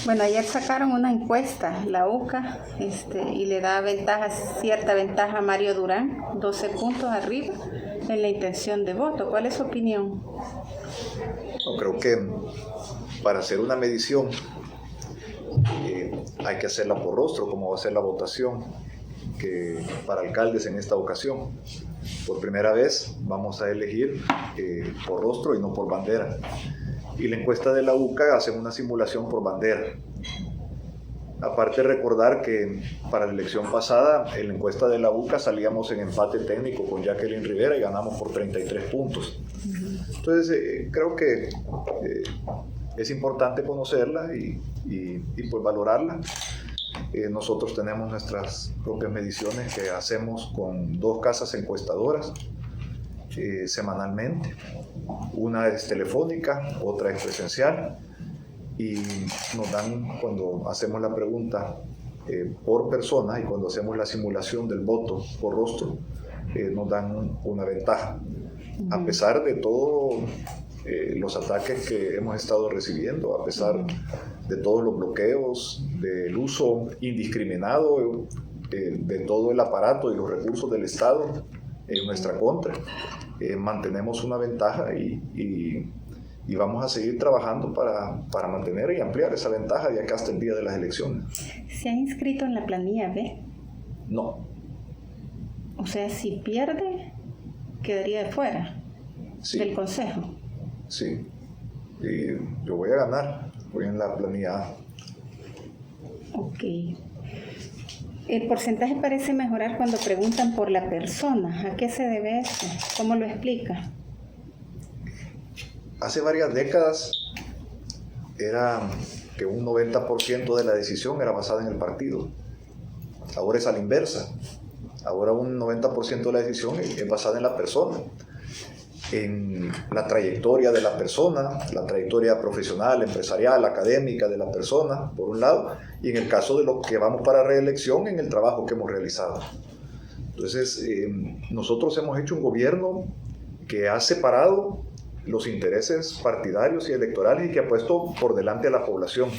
Bueno, ayer sacaron una encuesta, la UCA, y le da cierta ventaja a Mario Durán, 12 puntos arriba en la intención de voto. ¿Cuál es su opinión? No, creo que para hacer una medición hay que hacerla por rostro, como va a ser la votación que para alcaldes en esta ocasión. Por primera vez vamos a elegir por rostro y no por bandera. Y la encuesta de la UCA hace una simulación por bandera. Aparte, recordar que para la elección pasada, en la encuesta de la UCA salíamos en empate técnico con Jacqueline Rivera y ganamos por 33 puntos. Entonces, creo que es importante conocerla y pues valorarla. Nosotros tenemos nuestras propias mediciones que hacemos con 2 casas encuestadoras semanalmente. Una es telefónica, otra es presencial, y nos dan, cuando hacemos la pregunta por persona y cuando hacemos la simulación del voto por rostro, nos dan una ventaja. A pesar de todos los ataques que hemos estado recibiendo, a pesar de todos los bloqueos, del uso indiscriminado de todo el aparato y los recursos del Estado en nuestra contra, mantenemos una ventaja y vamos a seguir trabajando para mantener y ampliar esa ventaja de acá hasta el día de las elecciones. ¿Se ha inscrito en la planilla B? No. O sea, si pierde, quedaría de fuera del Consejo. Sí. Y yo voy a ganar. Voy en la planilla A. Ok. El porcentaje parece mejorar cuando preguntan por la persona. ¿A qué se debe esto? ¿Cómo lo explica? Hace varias décadas era que un 90% de la decisión era basada en el partido. Ahora es a la inversa. Ahora un 90% de la decisión es basada en la persona, en la trayectoria de la persona, la trayectoria profesional, empresarial, académica de la persona, por un lado, y en el caso de los que vamos para reelección, en el trabajo que hemos realizado. Entonces, nosotros hemos hecho un gobierno que ha separado los intereses partidarios y electorales y que ha puesto por delante a la población.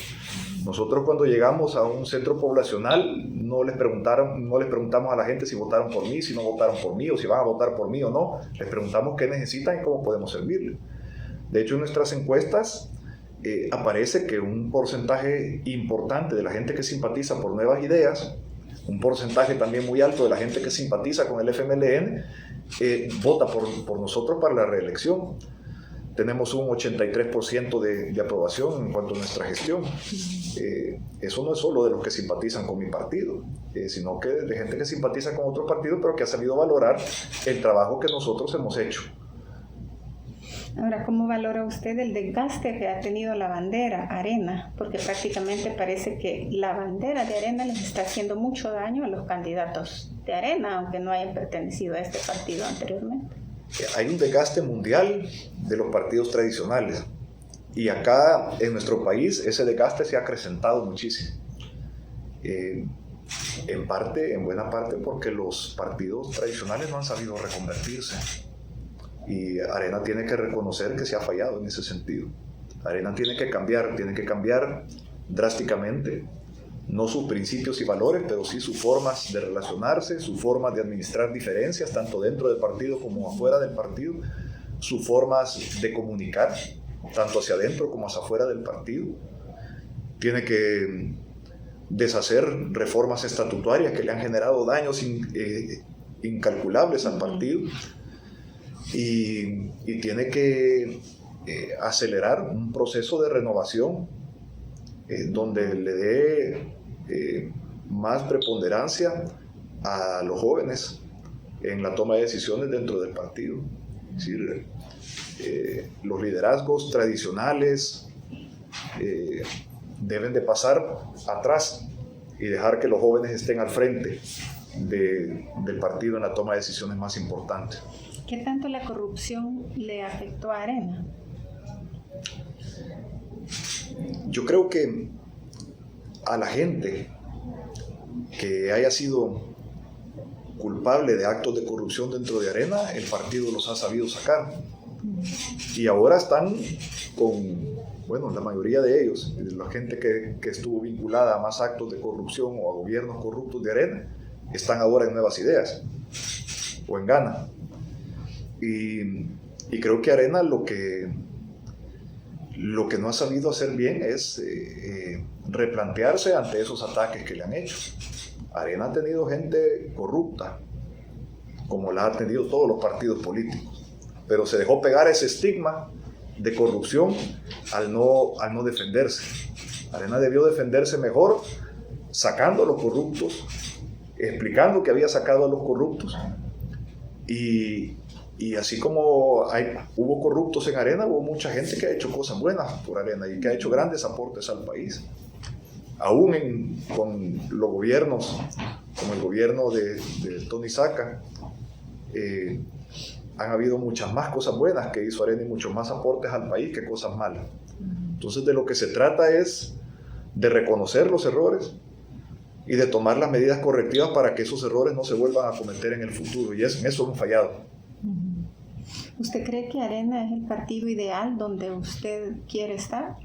Nosotros, cuando llegamos a un centro poblacional, no les preguntamos a la gente si votaron por mí, si no votaron por mí, o si van a votar por mí o no. Les preguntamos qué necesitan y cómo podemos servirles. De hecho, en nuestras encuestas aparece que un porcentaje importante de la gente que simpatiza por Nuevas Ideas, un porcentaje también muy alto de la gente que simpatiza con el FMLN, vota por nosotros para la reelección. Tenemos un 83% de aprobación en cuanto a nuestra gestión. Eso no es solo de los que simpatizan con mi partido, sino que de gente que simpatiza con otros partidos, pero que ha sabido valorar el trabajo que nosotros hemos hecho. Ahora, ¿cómo valora usted el desgaste que ha tenido la bandera Arena? Porque prácticamente parece que la bandera de Arena les está haciendo mucho daño a los candidatos de Arena, aunque no hayan pertenecido a este partido anteriormente. Hay un desgaste mundial de los partidos tradicionales y acá en nuestro país ese desgaste se ha acrecentado muchísimo. En buena parte porque los partidos tradicionales no han sabido reconvertirse y Arena tiene que reconocer que se ha fallado en ese sentido. Arena tiene que cambiar drásticamente, no sus principios y valores, pero sí sus formas de relacionarse, sus formas de administrar diferencias, tanto dentro del partido como afuera del partido, sus formas de comunicar, tanto hacia adentro como hacia afuera del partido. Tiene que deshacer reformas estatutarias que le han generado daños incalculables al partido y tiene que acelerar un proceso de renovación donde le dé más preponderancia a los jóvenes en la toma de decisiones dentro del partido. Es decir, los liderazgos tradicionales deben de pasar atrás y dejar que los jóvenes estén al frente del partido en la toma de decisiones más importantes. ¿Qué tanto la corrupción le afectó a Arena? Yo creo que a la gente que haya sido culpable de actos de corrupción dentro de Arena, el partido los ha sabido sacar. Y ahora están con bueno, la mayoría de ellos, de la gente que estuvo vinculada a más actos de corrupción o a gobiernos corruptos de Arena, están ahora en Nuevas Ideas o en Gana. Y creo que Arena lo que no ha sabido hacer bien es replantearse ante esos ataques que le han hecho. Arena ha tenido gente corrupta, como la han tenido todos los partidos políticos, pero se dejó pegar ese estigma de corrupción al no defenderse. Arena debió defenderse mejor, sacando a los corruptos, explicando que había sacado a los corruptos, y así como hubo corruptos en Arena, hubo mucha gente que ha hecho cosas buenas por Arena y que ha hecho grandes aportes al país. Aún con los gobiernos, como el gobierno de Tony Saca, han habido muchas más cosas buenas que hizo Arena y muchos más aportes al país que cosas malas. Entonces de lo que se trata es de reconocer los errores y de tomar las medidas correctivas para que esos errores no se vuelvan a cometer en el futuro, y en eso hemos fallado. ¿Usted cree que Arena es el partido ideal donde usted quiere estar?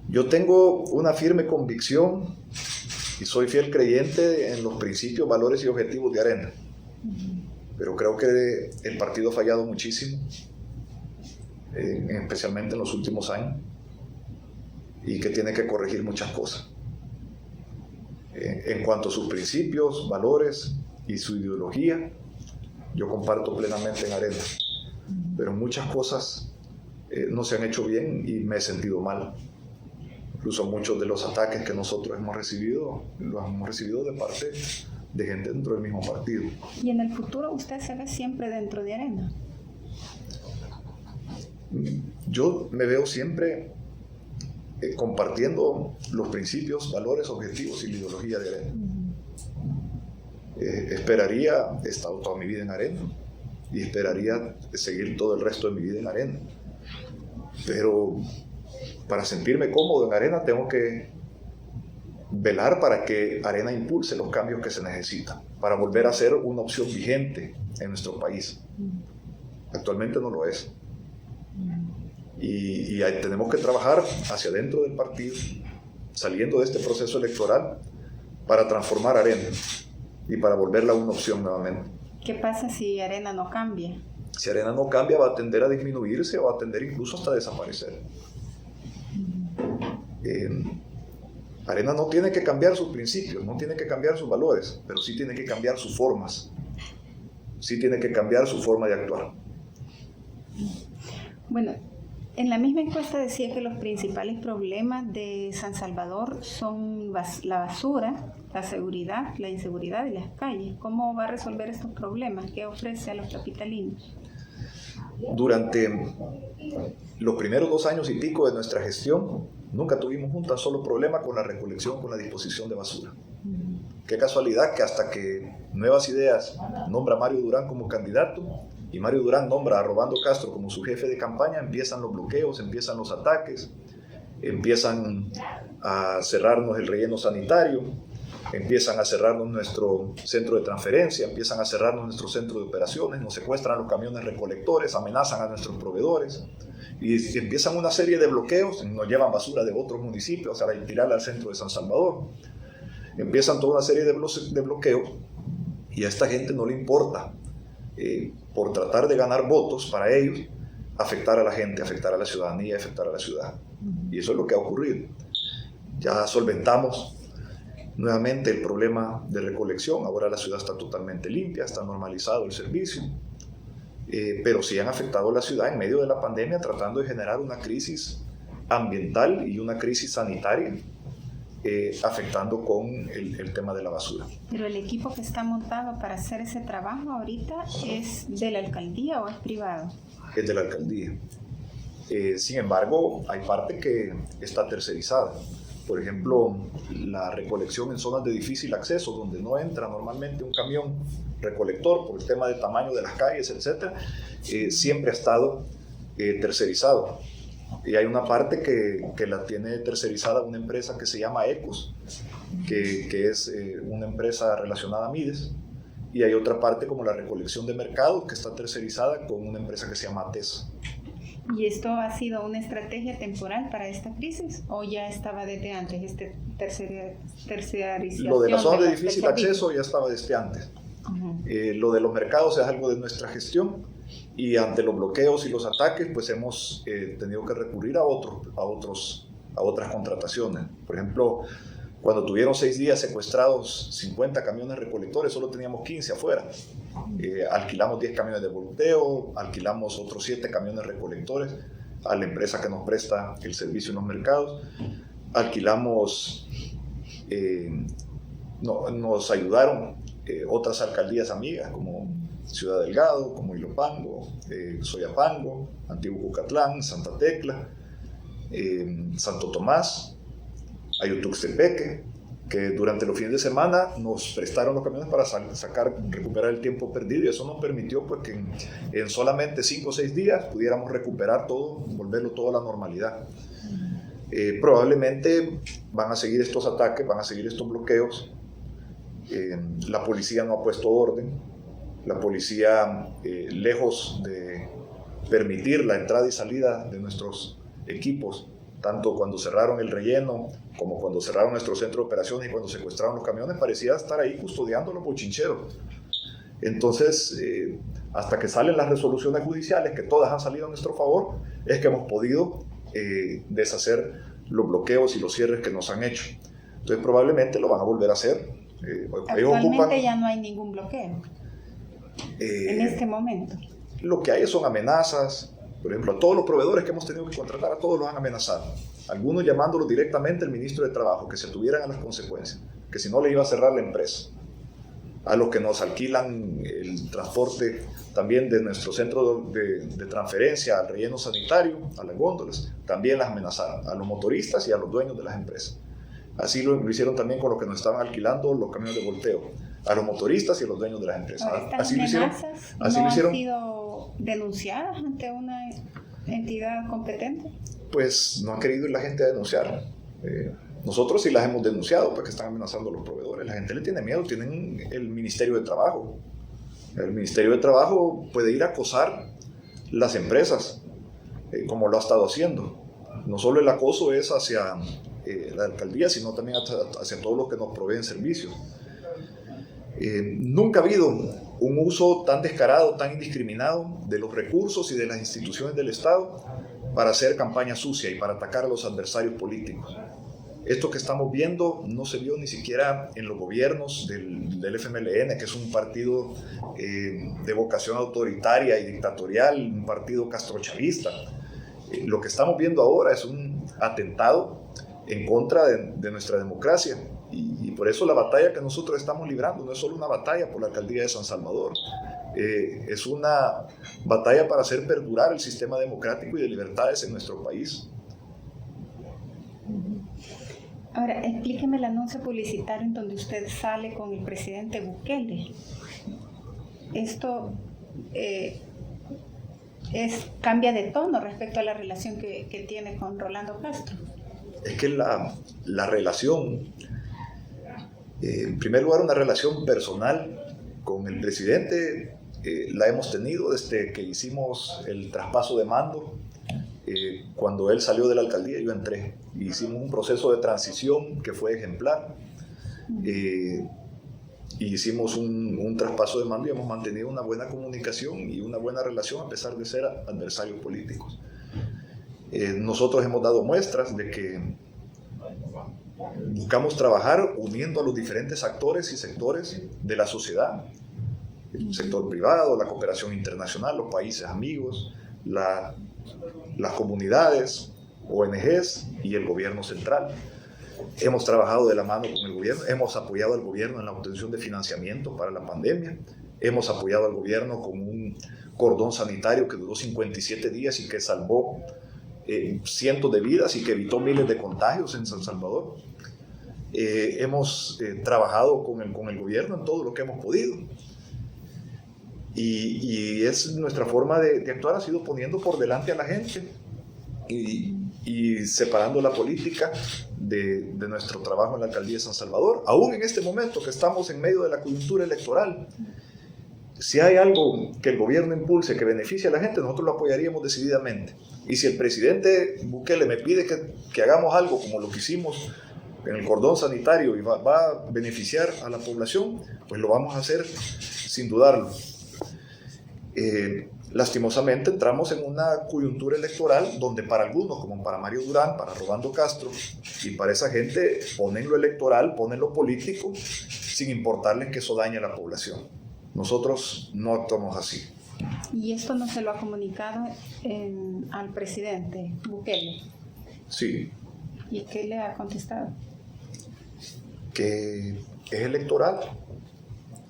Yo tengo una firme convicción y soy fiel creyente en los principios, valores y objetivos de Arena. Pero creo que el partido ha fallado muchísimo, especialmente en los últimos años, y que tiene que corregir muchas cosas. En cuanto a sus principios, valores y su ideología, yo comparto plenamente en Arena, pero muchas cosas no se han hecho bien y me he sentido mal. Incluso muchos de los ataques que nosotros hemos recibido, los hemos recibido de parte de gente dentro del mismo partido. ¿Y en el futuro usted se ve siempre dentro de Arena? Yo me veo siempre compartiendo los principios, valores, objetivos y la ideología de Arena. Esperaría, he estado toda mi vida en Arena y esperaría seguir todo el resto de mi vida en Arena. Pero para sentirme cómodo en Arena tengo que velar para que Arena impulse los cambios que se necesitan para volver a ser una opción vigente en nuestro país. Actualmente no lo es. Y tenemos que trabajar hacia dentro del partido, saliendo de este proceso electoral, para transformar Arena y para volverla una opción nuevamente. ¿Qué pasa si Arena no cambia? Si Arena no cambia, va a tender a disminuirse o va a tender incluso hasta a desaparecer. Arena no tiene que cambiar sus principios, no tiene que cambiar sus valores, pero sí tiene que cambiar sus formas, sí tiene que cambiar su forma de actuar. Bueno, en la misma encuesta decía que los principales problemas de San Salvador son la basura, la seguridad, la inseguridad y las calles. ¿Cómo va a resolver estos problemas? ¿Qué ofrece a los capitalinos? Durante los primeros 2 años y pico de nuestra gestión, nunca tuvimos un tan solo problema con la recolección, con la disposición de basura. Qué casualidad que hasta que Nuevas Ideas nombra a Mario Durán como candidato y Mario Durán nombra a Robando Castro como su jefe de campaña, empiezan los bloqueos, empiezan los ataques, empiezan a cerrarnos el relleno sanitario, empiezan a cerrarnos nuestro centro de transferencia, empiezan a cerrarnos nuestro centro de operaciones, nos secuestran los camiones recolectores, amenazan a nuestros proveedores y empiezan una serie de bloqueos, nos llevan basura de otros municipios a tirarla al centro de San Salvador. Empiezan toda una serie de bloqueos y a esta gente no le importa, por tratar de ganar votos para ellos, afectar a la gente, afectar a la ciudadanía, afectar a la ciudad. Y eso es lo que ha ocurrido. Ya solventamos nuevamente el problema de recolección, ahora la ciudad está totalmente limpia, está normalizado el servicio, pero sí han afectado a la ciudad en medio de la pandemia, tratando de generar una crisis ambiental y una crisis sanitaria, afectando con el tema de la basura. Pero el equipo que está montado para hacer ese trabajo ahorita, ¿es de la alcaldía o es privado? Es de la alcaldía. Sin embargo, hay parte que está tercerizada. Por ejemplo, la recolección en zonas de difícil acceso, donde no entra normalmente un camión recolector por el tema del tamaño de las calles, etc., siempre ha estado tercerizado. Y hay una parte que la tiene tercerizada una empresa que se llama Ecos, que es una empresa relacionada a Mides, y hay otra parte como la recolección de mercados que está tercerizada con una empresa que se llama Atesa. ¿Y esto ha sido una estrategia temporal para esta crisis o ya estaba desde antes, terciarización? Lo de las zonas de difícil acceso ya estaba desde antes. Lo de los mercados es algo de nuestra gestión y ante los bloqueos y los ataques pues hemos tenido que recurrir a otras contrataciones. Por ejemplo, cuando tuvieron 6 días secuestrados 50 camiones recolectores, solo teníamos 15 afuera. Alquilamos 10 camiones de volteo, alquilamos otros 7 camiones recolectores a la empresa que nos presta el servicio en los mercados. Alquilamos, nos ayudaron otras alcaldías amigas como Ciudad Delgado, como Ilopango, Soyapango, Antiguo Cucatlán, Santa Tecla, Santo Tomás, Ayutuxtepeque, que durante los fines de semana nos prestaron los camiones para recuperar el tiempo perdido, y eso nos permitió pues, que en solamente 5 o 6 días pudiéramos recuperar todo, volverlo todo a la normalidad. Probablemente van a seguir estos ataques, van a seguir estos bloqueos. La policía no ha puesto orden. La policía, lejos de permitir la entrada y salida de nuestros equipos, tanto cuando cerraron el relleno como cuando cerraron nuestro centro de operaciones y cuando secuestraron los camiones, parecía estar ahí custodiando a los bochincheros. Entonces, hasta que salen las resoluciones judiciales, que todas han salido a nuestro favor, es que hemos podido deshacer los bloqueos y los cierres que nos han hecho. Entonces, probablemente lo van a volver a hacer. Actualmente ya no hay ningún bloqueo en este momento. Lo que hay son amenazas. Por ejemplo, a todos los proveedores que hemos tenido que contratar, a todos los han amenazado. Algunos llamándolos directamente al ministro de Trabajo, que se tuvieran a las consecuencias, que si no le iba a cerrar la empresa. A los que nos alquilan el transporte también de nuestro centro de transferencia al relleno sanitario, a las góndolas, también las amenazaron, a los motoristas y a los dueños de las empresas. Así lo hicieron también con los que nos estaban alquilando los camiones de volteo, a los motoristas y a los dueños de las empresas. ¿Estas amenazas no han sido denunciadas ante una entidad competente? Pues no han querido ir la gente a denunciar. Nosotros sí las hemos denunciado porque están amenazando a los proveedores. La gente le tiene miedo, tienen el Ministerio de Trabajo. El Ministerio de Trabajo puede ir a acosar las empresas, como lo ha estado haciendo. No solo el acoso es hacia la alcaldía, sino también hacia todos los que nos proveen servicios. Nunca ha habido un uso tan descarado, tan indiscriminado de los recursos y de las instituciones del Estado para hacer campaña sucia y para atacar a los adversarios políticos. Esto que estamos viendo no se vio ni siquiera en los gobiernos del FMLN, que es un partido de vocación autoritaria y dictatorial, un partido castrochavista. Lo que estamos viendo ahora es un atentado en contra de nuestra democracia. Y por eso la batalla que nosotros estamos librando no es solo una batalla por la alcaldía de San Salvador, es una batalla para hacer perdurar el sistema democrático y de libertades en nuestro país. Ahora, explíqueme el anuncio publicitario en donde usted sale con el presidente Bukele. Esto cambia de tono respecto a la relación que tiene con Rolando Castro. Es que la relación, en primer lugar, una relación personal con el presidente, la hemos tenido desde que hicimos el traspaso de mando. Cuando él salió de la alcaldía, yo entré. Hicimos un proceso de transición que fue ejemplar. Y hicimos un traspaso de mando y hemos mantenido una buena comunicación y una buena relación a pesar de ser adversarios políticos. Nosotros hemos dado muestras de que buscamos trabajar uniendo a los diferentes actores y sectores de la sociedad, el sector privado, la cooperación internacional, los países amigos, las comunidades, ONGs y el gobierno central. Hemos trabajado de la mano con el gobierno, hemos apoyado al gobierno en la obtención de financiamiento para la pandemia, hemos apoyado al gobierno con un cordón sanitario que duró 57 días y que salvó cientos de vidas y que evitó miles de contagios en San Salvador. Hemos trabajado con el gobierno en todo lo que hemos podido. Y es nuestra forma de actuar, ha sido poniendo por delante a la gente y separando la política de nuestro trabajo en la alcaldía de San Salvador. Aún en este momento que estamos en medio de la coyuntura electoral, si hay algo que el gobierno impulse que beneficie a la gente, nosotros lo apoyaríamos decididamente. Y si el presidente Bukele me pide que hagamos algo como lo que hicimos en el cordón sanitario y va a beneficiar a la población, pues lo vamos a hacer sin dudarlo. Lastimosamente entramos en una coyuntura electoral donde para algunos, como para Mario Durán, para Rolando Castro y para esa gente, ponen lo electoral, ponen lo político, sin importarles que eso dañe a la población. Nosotros no actuamos así. ¿Y esto no se lo ha comunicado al presidente Bukele? Sí. ¿Y qué le ha contestado? Que es electoral,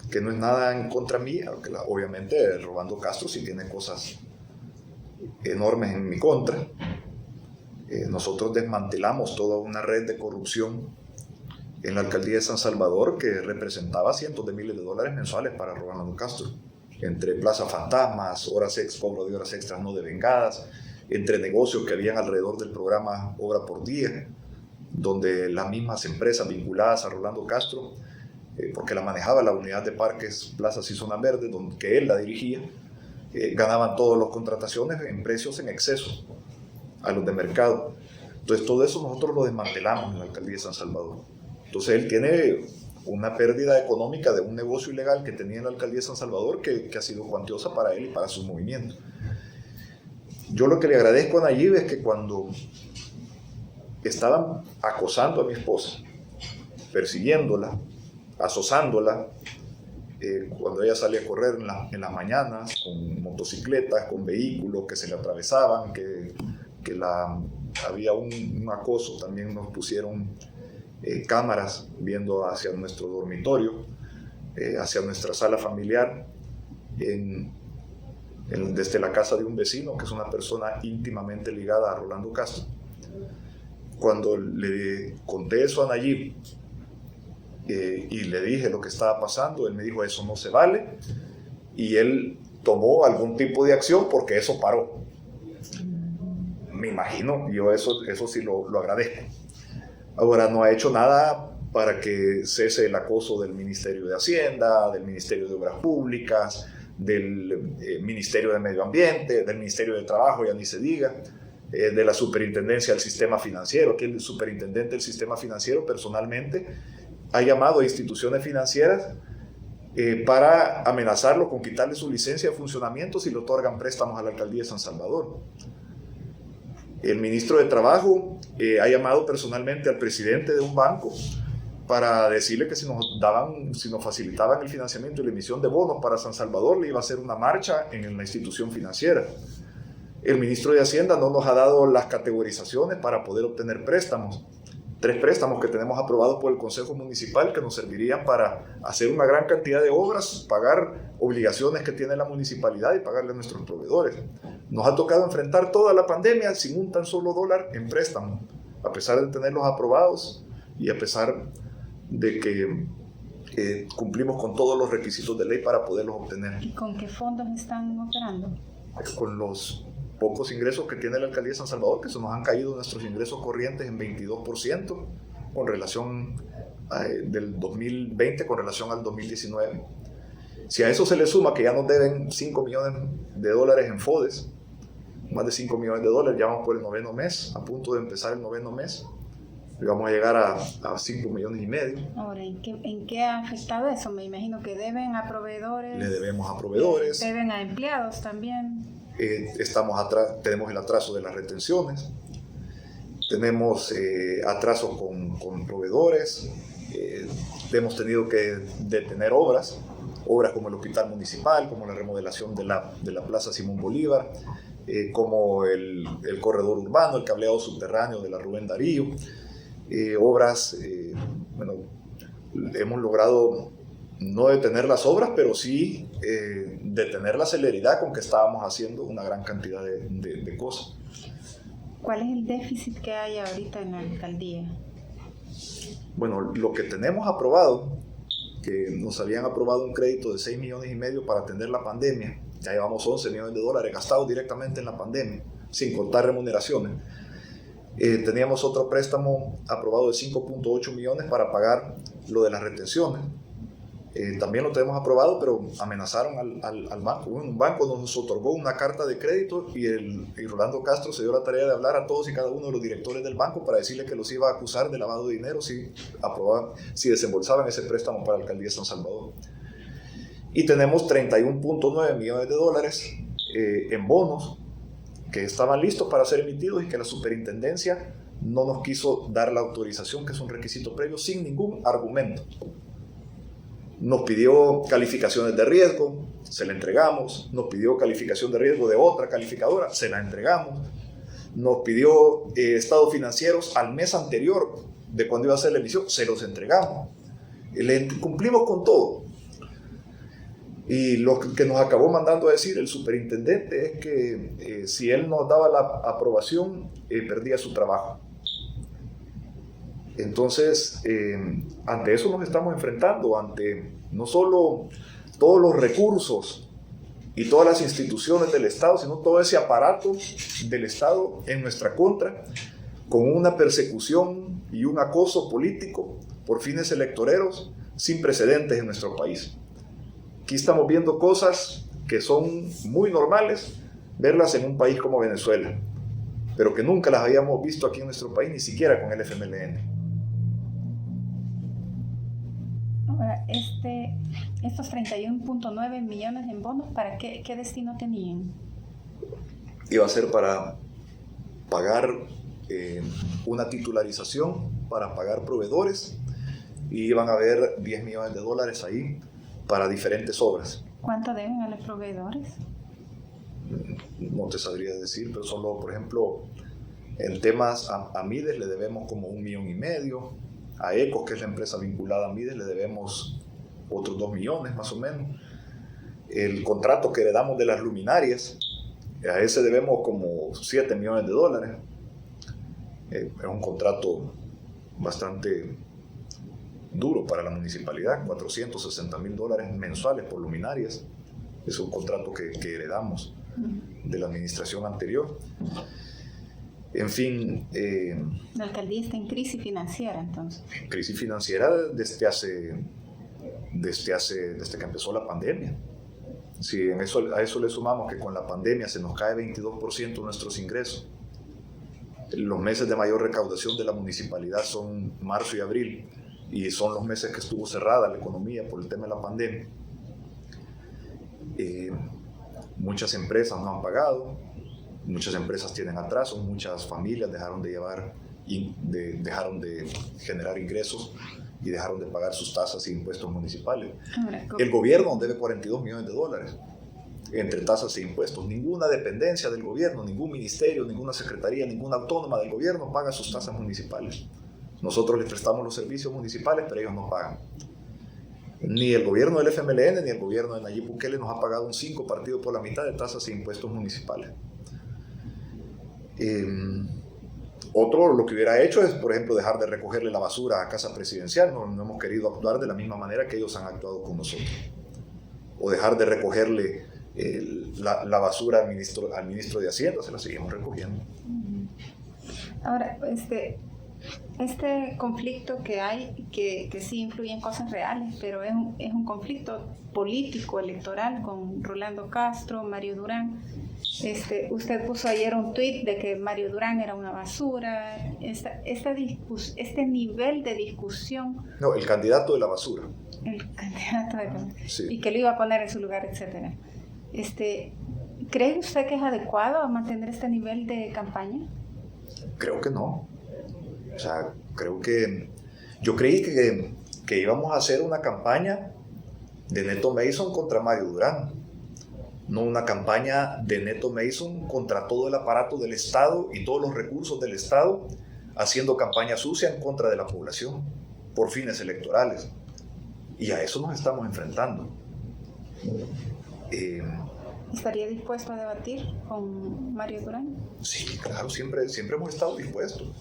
que no es nada en contra mía, que obviamente Rolando Castro sí tiene cosas enormes en mi contra. Nosotros desmantelamos toda una red de corrupción en la alcaldía de San Salvador que representaba cientos de miles de dólares mensuales para Rolando Castro, entre Plaza Fantasmas, cobro de horas extras no devengadas, entre negocios que habían alrededor del programa Obra por Día, donde las mismas empresas vinculadas a Rolando Castro, porque la manejaba la unidad de parques, plazas y zonas verdes, que él la dirigía, ganaban todas las contrataciones en precios en exceso a los de mercado. Entonces todo eso nosotros lo desmantelamos en la alcaldía de San Salvador. Entonces él tiene una pérdida económica de un negocio ilegal que tenía en la alcaldía de San Salvador que ha sido cuantiosa para él y para sus movimientos. Yo lo que le agradezco a Nayib es que cuando estaban acosando a mi esposa, persiguiéndola, asosándola, cuando ella salía a correr en las mañanas con motocicletas, con vehículos que se le atravesaban, había un acoso, también nos pusieron cámaras viendo hacia nuestro dormitorio, hacia nuestra sala familiar, desde la casa de un vecino que es una persona íntimamente ligada a Rolando Castro. Cuando le conté eso a Nayib y le dije lo que estaba pasando, él me dijo eso no se vale y él tomó algún tipo de acción porque eso paró. Me imagino, yo eso sí lo agradezco. Ahora no ha hecho nada para que cese el acoso del Ministerio de Hacienda, del Ministerio de Obras Públicas, del Ministerio de Medio Ambiente, del Ministerio de Trabajo, ya ni se diga, de la Superintendencia del Sistema Financiero, que el superintendente del Sistema Financiero personalmente ha llamado a instituciones financieras para amenazarlo con quitarle su licencia de funcionamiento si le otorgan préstamos a la alcaldía de San Salvador. El ministro de Trabajo ha llamado personalmente al presidente de un banco para decirle que si nos facilitaban el financiamiento y la emisión de bonos para San Salvador, le iba a hacer una marcha en la institución financiera. El ministro de Hacienda no nos ha dado las categorizaciones para poder obtener préstamos. 3 préstamos que tenemos aprobados por el Consejo Municipal que nos servirían para hacer una gran cantidad de obras, pagar obligaciones que tiene la municipalidad y pagarle a nuestros proveedores. Nos ha tocado enfrentar toda la pandemia sin un tan solo dólar en préstamo, a pesar de tenerlos aprobados y a pesar de que cumplimos con todos los requisitos de ley para poderlos obtener. ¿Y con qué fondos están operando? Con los pocos ingresos que tiene la alcaldía de San Salvador, que se nos han caído nuestros ingresos corrientes en 22% con relación del 2020 con relación al 2019. Si a eso se le suma que ya nos deben 5 millones de dólares en FODES, más de 5 millones de dólares, ya vamos por el 9º mes, a punto de empezar el 9º mes, y vamos a llegar a 5 millones y medio. Ahora, ¿en qué ha afectado eso? Me imagino que deben a proveedores. Le debemos a proveedores. Deben a empleados también. Tenemos el atraso de las retenciones, tenemos atrasos con proveedores, hemos tenido que detener obras como el hospital municipal, como la remodelación de la Plaza Simón Bolívar, como el corredor urbano, el cableado subterráneo de la Rubén Darío, obras, hemos logrado no detener las obras, pero sí detener la celeridad con que estábamos haciendo una gran cantidad de cosas. ¿Cuál es el déficit que hay ahorita en la alcaldía? Bueno, lo que tenemos aprobado, que nos habían aprobado un crédito de 6 millones y medio para atender la pandemia, ya llevamos 11 millones de dólares gastados directamente en la pandemia, sin contar remuneraciones. Teníamos otro préstamo aprobado de 5.8 millones para pagar lo de las retenciones. También lo tenemos aprobado, pero amenazaron al banco. Bueno, un banco nos otorgó una carta de crédito y Rolando Castro se dio la tarea de hablar a todos y cada uno de los directores del banco para decirle que los iba a acusar de lavado de dinero si desembolsaban ese préstamo para la alcaldía de San Salvador. Y tenemos 31.9 millones de dólares en bonos que estaban listos para ser emitidos y que la superintendencia no nos quiso dar la autorización, que es un requisito previo, sin ningún argumento. Nos pidió calificaciones de riesgo, se la entregamos. Nos pidió calificación de riesgo de otra calificadora, se la entregamos. Nos pidió estados financieros al mes anterior de cuando iba a ser la emisión, se los entregamos. Cumplimos con todo. Y lo que nos acabó mandando a decir el superintendente es que si él nos daba la aprobación, perdía su trabajo. Entonces, ante eso nos estamos enfrentando, ante no solo todos los recursos y todas las instituciones del Estado, sino todo ese aparato del Estado en nuestra contra, con una persecución y un acoso político por fines electoreros sin precedentes en nuestro país. Aquí estamos viendo cosas que son muy normales, verlas en un país como Venezuela, pero que nunca las habíamos visto aquí en nuestro país, ni siquiera con el FMLN. Ahora, estos 31.9 millones en bonos, ¿para qué destino tenían? Iba a ser para pagar una titularización, para pagar proveedores, y iban a haber 10 millones de dólares ahí para diferentes obras. ¿Cuánto deben a los proveedores? No te sabría decir, pero solo, por ejemplo, en temas a Mides le debemos como 1,5 millones, a Ecos, que es la empresa vinculada a Mides, le debemos otros 2 millones más o menos. El contrato que heredamos de las luminarias, a ese debemos como 7 millones de dólares. Es un contrato bastante duro para la municipalidad, 460,000 dólares mensuales por luminarias. Es un contrato que heredamos de la administración anterior. En fin... la alcaldía está en crisis financiera, entonces. Crisis financiera desde que empezó la pandemia. Si a eso le sumamos que con la pandemia se nos cae 22% nuestros ingresos. Los meses de mayor recaudación de la municipalidad son marzo y abril, y son los meses que estuvo cerrada la economía por el tema de la pandemia. Muchas empresas no han pagado, muchas empresas tienen atrasos, muchas familias dejaron de generar ingresos y dejaron de pagar sus tasas e impuestos municipales. El gobierno debe 42 millones de dólares entre tasas e impuestos. Ninguna dependencia del gobierno, ningún ministerio, ninguna secretaría, ninguna autónoma del gobierno paga sus tasas municipales. Nosotros les prestamos los servicios municipales, pero ellos no pagan. Ni el gobierno del FMLN ni el gobierno de Nayib Bukele nos ha pagado un 5 partido por la mitad de tasas e impuestos municipales. Otro lo que hubiera hecho es, por ejemplo, dejar de recogerle la basura a Casa Presidencial. No hemos querido actuar de la misma manera que ellos han actuado con nosotros. O dejar de recogerle la basura al ministro de Hacienda, se la seguimos recogiendo. Ahora, este conflicto que hay, que sí influye en cosas reales, pero es un conflicto político, electoral, con Rolando Castro, Mario Durán. Usted puso ayer un tuit de que Mario Durán era una basura. Este nivel de discusión... No, el candidato de la basura. El candidato de la basura. Sí. Y que lo iba a poner en su lugar, etc. ¿Cree usted que es adecuado mantener este nivel de campaña? Creo que no. O sea, yo creí que íbamos a hacer una campaña de Neto Mason contra Mario Durán, no una campaña de Neto Mason contra todo el aparato del Estado y todos los recursos del Estado, haciendo campaña sucia en contra de la población por fines electorales. Y a eso nos estamos enfrentando. ¿Estaría dispuesto a debatir con Mario Durán? Sí, claro, siempre hemos estado dispuestos.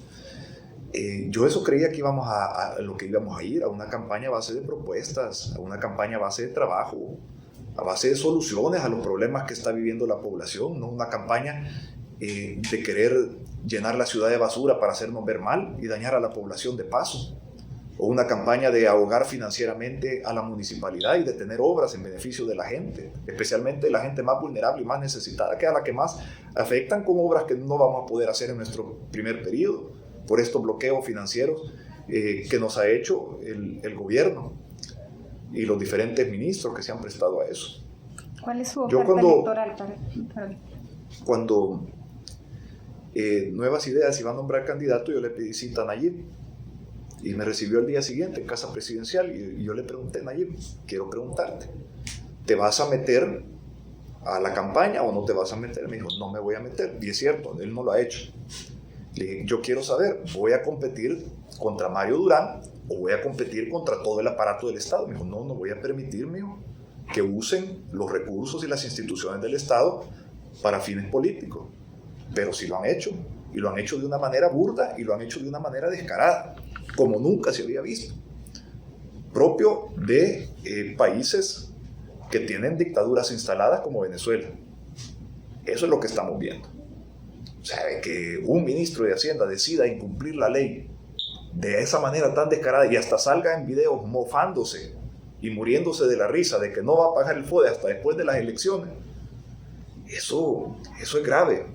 Yo eso creía que íbamos a lo que íbamos a ir, a una campaña a base de propuestas, a una campaña a base de trabajo, a base de soluciones a los problemas que está viviendo la población, no una campaña de querer llenar la ciudad de basura para hacernos ver mal y dañar a la población de paso. o una campaña de ahogar financieramente a la municipalidad y de tener obras en beneficio de la gente, especialmente la gente más vulnerable y más necesitada, que es a la que más afectan, con obras que no vamos a poder hacer en nuestro primer periodo por estos bloqueos financieros que nos ha hecho el gobierno y los diferentes ministros que se han prestado a eso. ¿Cuál es su oferta electoral Cuando Nuevas Ideas iba a nombrar candidato, yo le pedí cita a Nayib y me recibió el día siguiente en Casa Presidencial y yo le pregunté: Nayib, quiero preguntarte, ¿te vas a meter a la campaña o no te vas a meter? Me dijo: no me voy a meter. Y es cierto, él no lo ha hecho. Le dije: yo quiero saber, ¿voy a competir contra Mario Durán o voy a competir contra todo el aparato del Estado? Me dijo: no voy a permitir, mijo, que usen los recursos y las instituciones del Estado para fines políticos. Pero sí lo han hecho, y lo han hecho de una manera burda, y lo han hecho de una manera descarada, como nunca se había visto, propio de países que tienen dictaduras instaladas como Venezuela. Eso es lo que estamos viendo. O sea, que un ministro de Hacienda decida incumplir la ley de esa manera tan descarada y hasta salga en videos mofándose y muriéndose de la risa de que no va a pagar el FODE hasta después de las elecciones, eso es grave.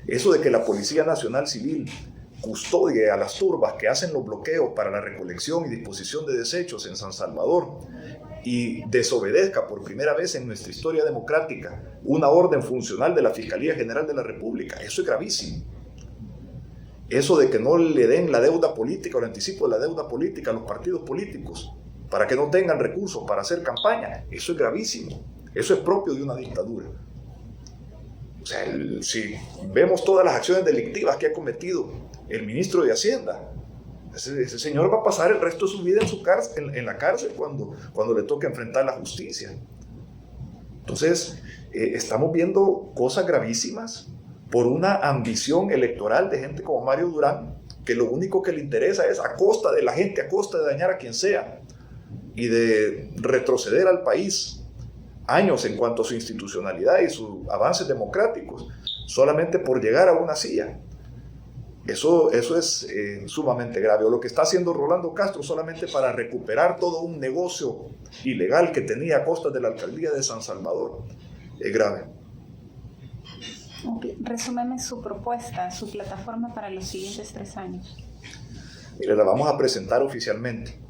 Eso de que la Policía Nacional Civil custodie a las turbas que hacen los bloqueos para la recolección y disposición de desechos en San Salvador y desobedezca por primera vez en nuestra historia democrática una orden funcional de la Fiscalía General de la República, eso es gravísimo. Eso de que no le den la deuda política o el anticipo de la deuda política a los partidos políticos para que no tengan recursos para hacer campaña, eso es gravísimo. Eso es propio de una dictadura. O sea, si vemos todas las acciones delictivas que ha cometido el ministro de Hacienda, ese señor va a pasar el resto de su vida en la cárcel cuando le toque enfrentar la justicia. Entonces, estamos viendo cosas gravísimas por una ambición electoral de gente como Mario Durán, que lo único que le interesa es, a costa de la gente, a costa de dañar a quien sea, y de retroceder al país años en cuanto a su institucionalidad y sus avances democráticos, solamente por llegar a una silla. Eso es sumamente grave. O lo que está haciendo Rolando Castro solamente para recuperar todo un negocio ilegal que tenía a costas de la alcaldía de San Salvador, es grave. Resúmeme su propuesta, su plataforma para los siguientes 3 años. Mire, la vamos a presentar oficialmente.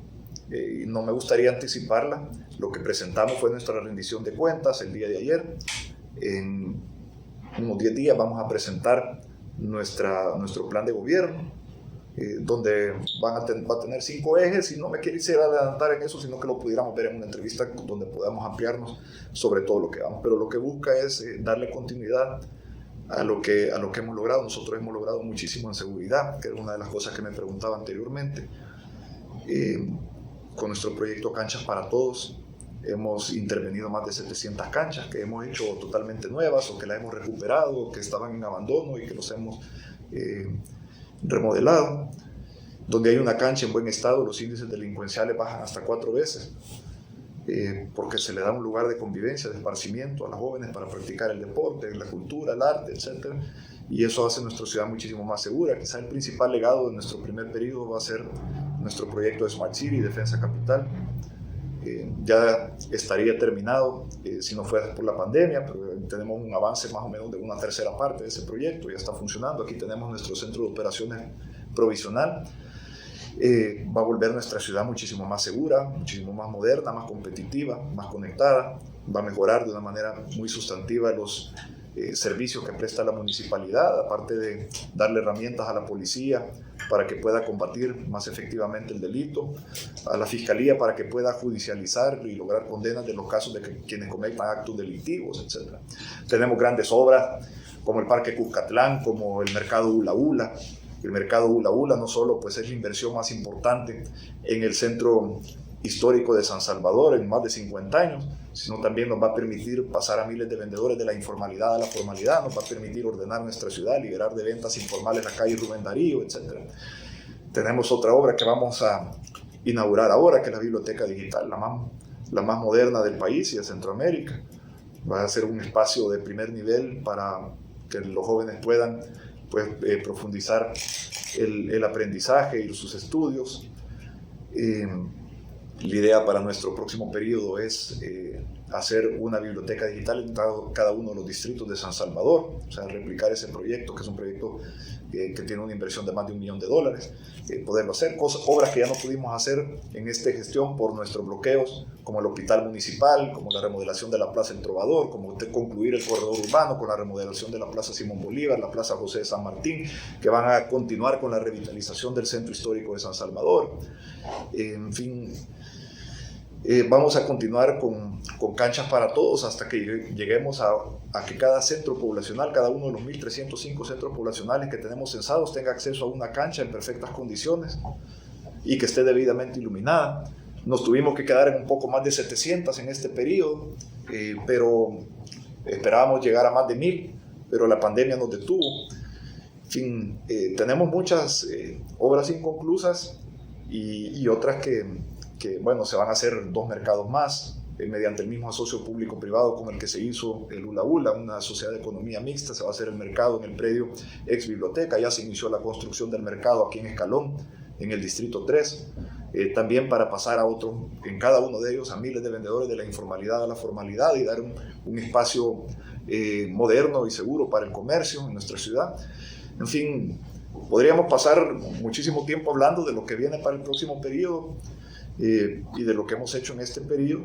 No me gustaría anticiparla. Lo que presentamos fue nuestra rendición de cuentas el día de ayer. En unos 10 días vamos a presentar nuestro plan de gobierno, donde va a tener 5 ejes, y no me quisiera adelantar en eso, sino que lo pudiéramos ver en una entrevista donde podamos ampliarnos sobre todo lo que vamos. Pero lo que busca es darle continuidad a lo que hemos logrado. Nosotros hemos logrado muchísimo en seguridad, que era una de las cosas que me preguntaba anteriormente. Con nuestro proyecto Canchas para Todos hemos intervenido más de 700 canchas que hemos hecho totalmente nuevas, o que las hemos recuperado, o que estaban en abandono y que los hemos remodelado. Donde hay una cancha en buen estado, los índices delincuenciales bajan hasta 4 veces, porque se le da un lugar de convivencia, de esparcimiento a los jóvenes para practicar el deporte, la cultura, el arte, etc. Y eso hace nuestra ciudad muchísimo más segura. Quizá el principal legado de nuestro primer periodo va a ser nuestro proyecto de Smart City y Defensa Capital. Ya estaría terminado si no fuera por la pandemia, pero tenemos un avance más o menos de una tercera parte de ese proyecto, ya está funcionando. Aquí tenemos nuestro centro de operaciones provisional. Va a volver nuestra ciudad muchísimo más segura, muchísimo más moderna, más competitiva, más conectada. Va a mejorar de una manera muy sustantiva los servicios que presta la municipalidad, aparte de darle herramientas a la policía para que pueda combatir más efectivamente el delito, a la fiscalía para que pueda judicializar y lograr condenas de los casos de quienes cometan actos delictivos, etc. Tenemos grandes obras como el Parque Cuscatlán, como el Mercado Ula Ula. El Mercado Ula Ula no solo pues, es la inversión más importante en el centro histórico de San Salvador en más de 50 años, sino también nos va a permitir pasar a miles de vendedores de la informalidad a la formalidad, nos va a permitir ordenar nuestra ciudad, liberar de ventas informales la calle Rubén Darío, etc. Tenemos otra obra que vamos a inaugurar ahora, que es la Biblioteca Digital, la más moderna del país y de Centroamérica. Va a ser un espacio de primer nivel para que los jóvenes puedan profundizar el aprendizaje y sus estudios. La idea para nuestro próximo periodo es hacer una biblioteca digital en cada uno de los distritos de San Salvador, o sea, replicar ese proyecto, que es un proyecto que tiene una inversión de más de $1 millón, poderlo hacer, obras que ya no pudimos hacer en esta gestión por nuestros bloqueos, como el hospital municipal, como la remodelación de la Plaza El Trovador, como concluir el corredor urbano con la remodelación de la Plaza Simón Bolívar, la Plaza José de San Martín, que van a continuar con la revitalización del centro histórico de San Salvador. En fin, vamos a continuar con canchas para todos hasta que lleguemos a que cada centro poblacional, cada uno de los 1.305 centros poblacionales que tenemos censados tenga acceso a una cancha en perfectas condiciones y que esté debidamente iluminada. Nos tuvimos que quedar en un poco más de 700 en este periodo, pero esperábamos llegar a más de 1.000, pero la pandemia nos detuvo. En fin, tenemos muchas obras inconclusas y otras que bueno, se van a hacer 2 mercados más mediante el mismo asocio público-privado con el que se hizo el Ula Ula, una sociedad de economía mixta. Se va a hacer el mercado en el predio ex biblioteca. Ya se inició la construcción del mercado aquí en Escalón, en el distrito 3, también para pasar a otro, en cada uno de ellos, a miles de vendedores de la informalidad a la formalidad y dar un espacio moderno y seguro para el comercio en nuestra ciudad. En fin, podríamos pasar muchísimo tiempo hablando de lo que viene para el próximo periodo y de lo que hemos hecho en este periodo,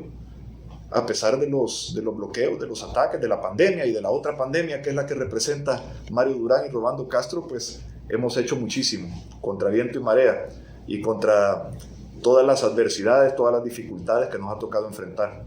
a pesar de los bloqueos, de los ataques, de la pandemia y de la otra pandemia que es la que representa Mario Durán y Rolando Castro. Pues hemos hecho muchísimo contra viento y marea y contra todas las adversidades, todas las dificultades que nos ha tocado enfrentar.